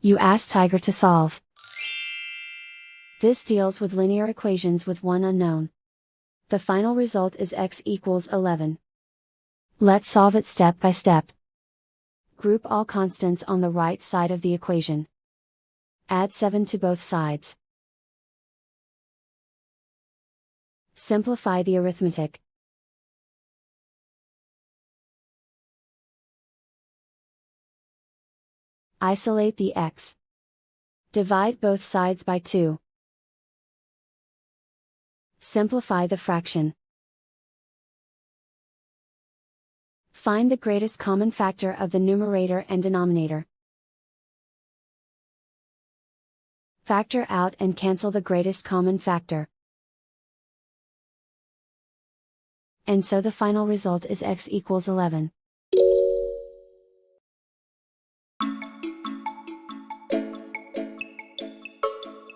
You ask Tiger to solve. This deals with linear equations with one unknown. The final result is x equals 11. Let's solve it step by step. Group all constants on the right side of the equation. Add 7 to both sides. Simplify the arithmetic. Isolate the x. Divide both sides by 2. Simplify the fraction. Find the greatest common factor of the numerator and denominator. Factor out and cancel the greatest common factor. And so the final result is x equals 11.